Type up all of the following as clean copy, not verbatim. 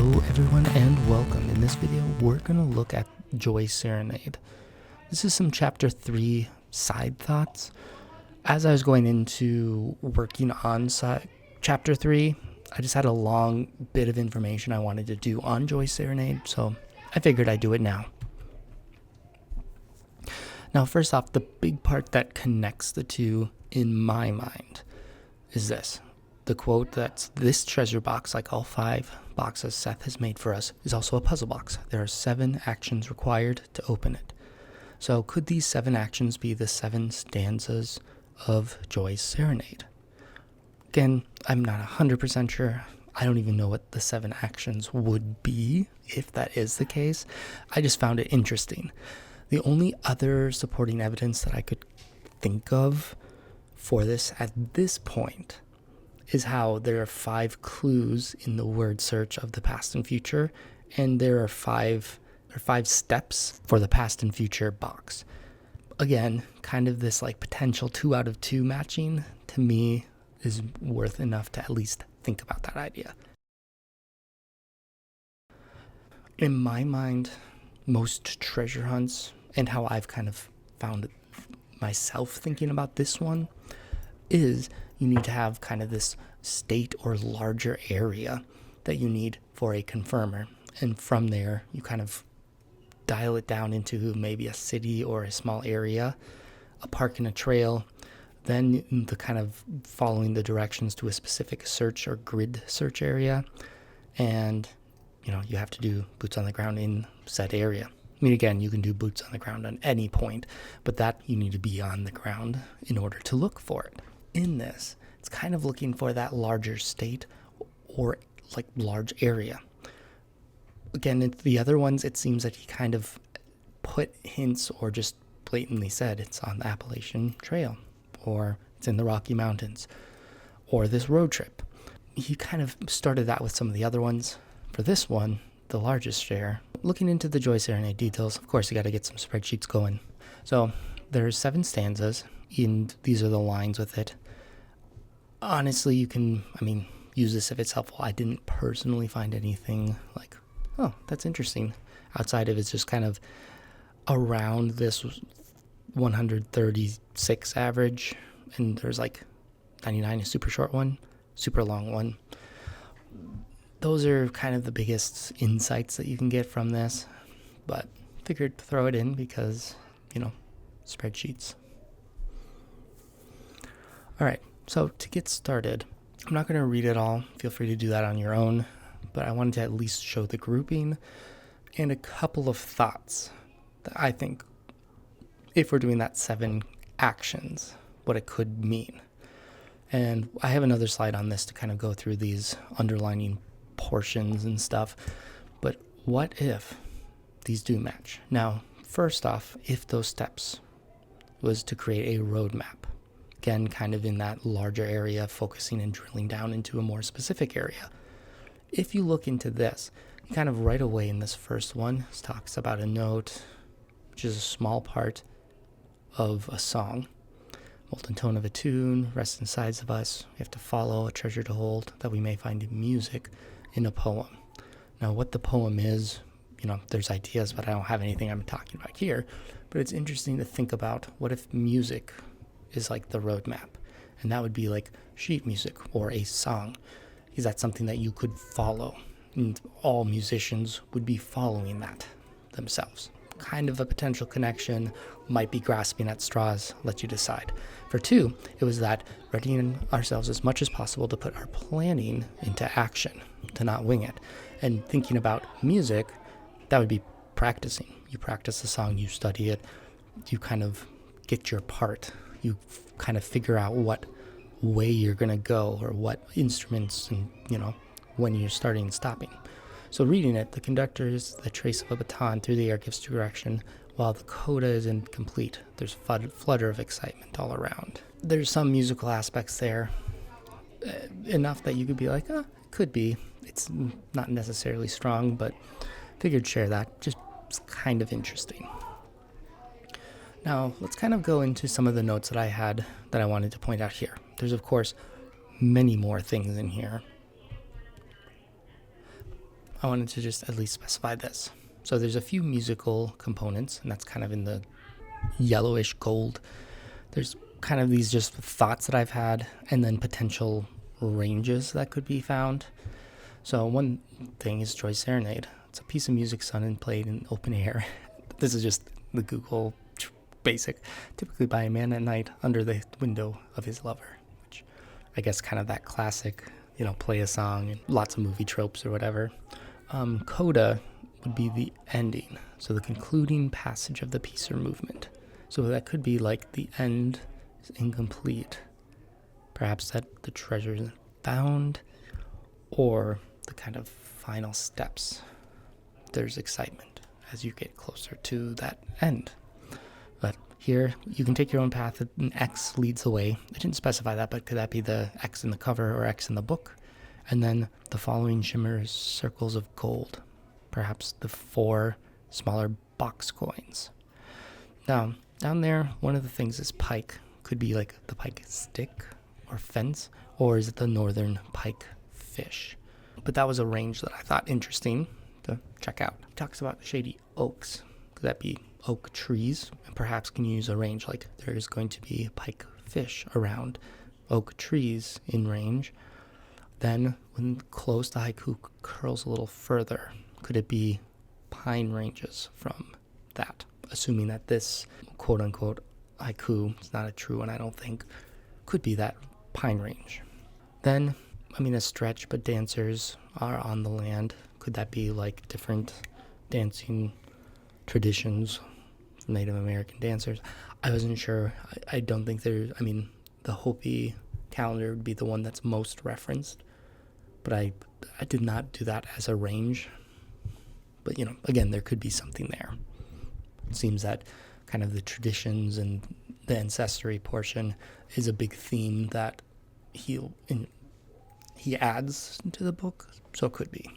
Hello everyone and welcome. In this video we're going to look at Joy Serenade. This is some chapter 3 side thoughts. As I was going into working on chapter 3, I just had a long bit of information I wanted to do on Joy Serenade, so I figured I'd do it now. Now first off, the big part that connects the two in my mind is this. The quote that's this treasure box, like all 5 boxes Seth has made for us, is also a puzzle box. There are 7 actions required to open it. So could these 7 actions be the 7 stanzas of Joy's Serenade? Again, I'm not 100% sure. I don't even know what the 7 actions would be if that is the case. I just found it interesting. The only other supporting evidence that I could think of for this at this point is how there are 5 clues in the word search of the past and future, and there are 5 steps for the past and future box. Again, kind of this like potential 2 out of 2 matching to me is worth enough to at least think about that idea. In my mind, most treasure hunts and how I've kind of found myself thinking about this one is you need to have kind of this state or larger area that you need for a confirmer. And from there, you kind of dial it down into maybe a city or a small area, a park and a trail, then the kind of following the directions to a specific search or grid search area. And, you have to do boots on the ground in said area. I mean, again, you can do boots on the ground on any point, but that you need to be on the ground in order to look for it. In this, it's kind of looking for that larger state or like large area. Again, in the other ones, it seems that he kind of put hints or just blatantly said it's on the Appalachian Trail or it's in the Rocky Mountains or this road trip. He kind of started that with some of the other ones. For this one, the largest share, looking into the Joy Serenade details, of course, you got to get some spreadsheets going. So there's 7 stanzas, and these are the lines with it. Honestly, you can, use this if it's helpful. I didn't personally find anything like, oh, that's interesting. Outside of it's just kind of around this 136 average, and there's like 99, a super short one, super long one. Those are kind of the biggest insights that you can get from this, but figured to throw it in because, spreadsheets. All right. So to get started, I'm not going to read it all. Feel free to do that on your own, but I wanted to at least show the grouping and a couple of thoughts that I think, if we're doing that 7 actions, what it could mean. And I have another slide on this to kind of go through these underlining portions and stuff, but what if these do match? Now, first off, if those steps was to create a roadmap, again, kind of in that larger area, focusing and drilling down into a more specific area. If you look into this, you kind of right away in this first one, it talks about a note, which is a small part of a song. Molten tone of a tune, rest inside of us. We have to follow a treasure to hold that we may find in music in a poem. Now, what the poem is, there's ideas, but I don't have anything I'm talking about here. But it's interesting to think about what if music is like the roadmap, and that would be like sheet music or a song. Is that something that you could follow? And all musicians would be following that themselves. Kind of a potential connection, might be grasping at straws, let you decide. For 2, it was that readying ourselves as much as possible to put our planning into action, to not wing it. And thinking about music, that would be practicing. You practice the song, you study it, you kind of get your part. You kind of figure out what way you're going to go or what instruments and, when you're starting and stopping. So reading it, the conductor is the trace of a baton through the air gives direction, while the coda is incomplete. There's flutter of excitement all around. There's some musical aspects there, enough that you could be like, it could be. It's not necessarily strong, but figured share that. Just kind of interesting. Now, let's kind of go into some of the notes that I had that I wanted to point out here. There's, of course, many more things in here. I wanted to just at least specify this. So there's a few musical components, and that's kind of in the yellowish gold. There's kind of these just thoughts that I've had, and then potential ranges that could be found. So one thing is Joy's Serenade. It's a piece of music sung and played in open air. This is just the Google basic, typically by a man at night under the window of his lover, which I guess kind of that classic, play a song and lots of movie tropes or whatever. Coda would be the ending, so the concluding passage of the piece or movement. So that could be like the end is incomplete, perhaps that the treasure isn't found, or the kind of final steps. There's excitement as you get closer to that end. But here, you can take your own path. An X leads the way. I didn't specify that, but could that be the X in the cover or X in the book? And then the following shimmers circles of gold, perhaps the 4 smaller box coins. Now, down there, one of the things is pike. Could be like the pike stick or fence, or is it the northern pike fish? But that was a range that I thought interesting to check out. He talks about shady oaks. Could that be oak trees? And perhaps can you use a range like there is going to be pike fish around oak trees in range. Then when close, the haiku curls a little further. Could it be pine ranges from that? Assuming that this quote-unquote haiku is not a true one, I don't think, could be that pine range. Then, a stretch, but dancers are on the land. Could that be like different dancing traditions from Native American dancers? I wasn't sure. I don't think the Hopi calendar would be the one that's most referenced, but I did not do that as a range. But, again, there could be something there. It seems that kind of the traditions and the ancestry portion is a big theme that he adds to the book, so it could be.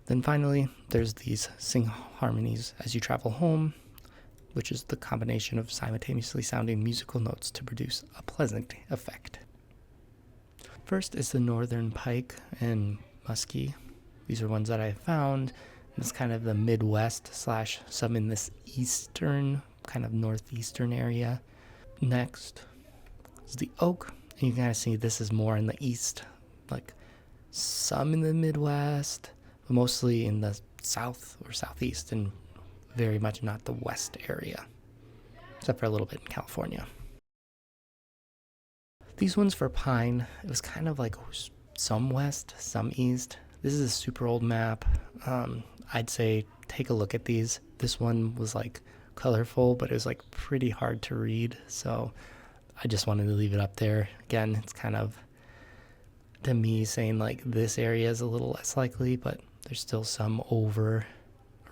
Then finally, there's these sing harmonies as you travel home, which is the combination of simultaneously sounding musical notes to produce a pleasant effect. First is the northern pike and muskie. These are ones that I found. It's kind of the Midwest / some in this eastern, kind of northeastern area. Next is the oak. And you can kind of see this is more in the east, like some in the Midwest, but mostly in the south or southeast and very much not the west area, except for a little bit in California. These ones for pine, it was kind of like some west, some east. This is a super old map. I'd say take a look at these. This one was like colorful, but it was like pretty hard to read, so I just wanted to leave it up there. Again, it's kind of, to me, saying like this area is a little less likely, but there's still some over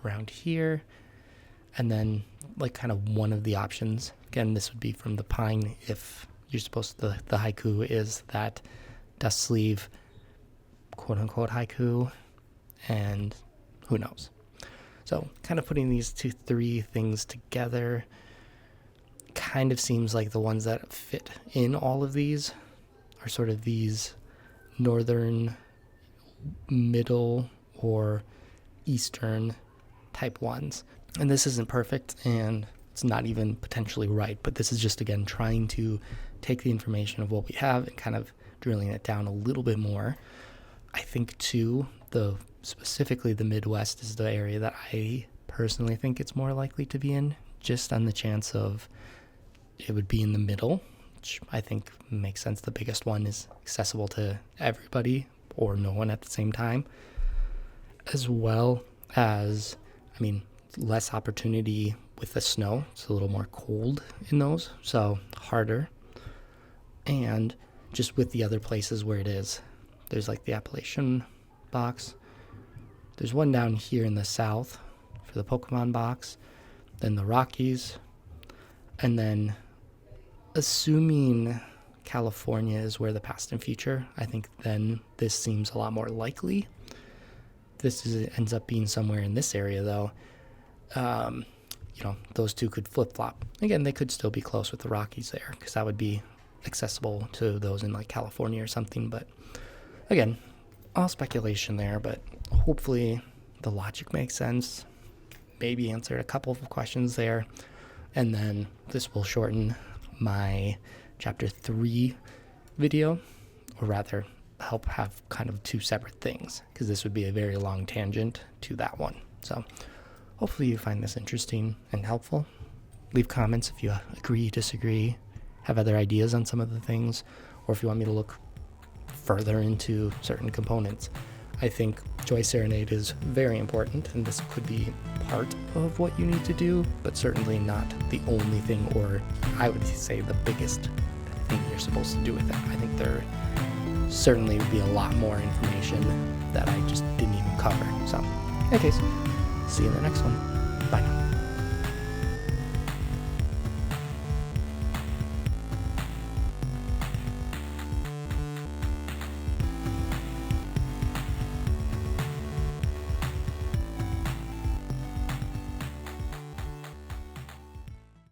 around here. And then like kind of one of the options, again, this would be from the pine if you're supposed to, the haiku is that dust sleeve quote unquote haiku, and who knows. So kind of putting these 3 things together kind of seems like the ones that fit in all of these are sort of these northern, middle, or eastern type ones. And this isn't perfect, and it's not even potentially right, but this is just, again, trying to take the information of what we have and kind of drilling it down a little bit more. I think, too, specifically the Midwest is the area that I personally think it's more likely to be in, just on the chance of it would be in the middle, which I think makes sense. The biggest one is accessible to everybody or no one at the same time, as well as, less opportunity with the snow. It's a little more cold in those, so harder. And just with the other places where it is, there's like the Appalachian box. There's one down here in the south for the Pokemon box, then the Rockies, and then assuming California is where the past and future, I think then this seems a lot more likely. Ends up being somewhere in this area, though. Those two could flip-flop. Again, they could still be close with the Rockies there, because that would be accessible to those in like California or something. But again, all speculation there, but hopefully the logic makes sense. Maybe answered a couple of questions there. And then this will shorten my chapter 3 video, or rather help have kind of 2 separate things, because this would be a very long tangent to that one. So hopefully you find this interesting and helpful. Leave comments if you agree, disagree, have other ideas on some of the things, or if you want me to look further into certain components. I think Joy Serenade is very important, and this could be part of what you need to do, but certainly not the only thing, or I would say the biggest thing you're supposed to do with it. I think there certainly would be a lot more information that I just didn't even cover. So, anyways, see you in the next one. Bye now.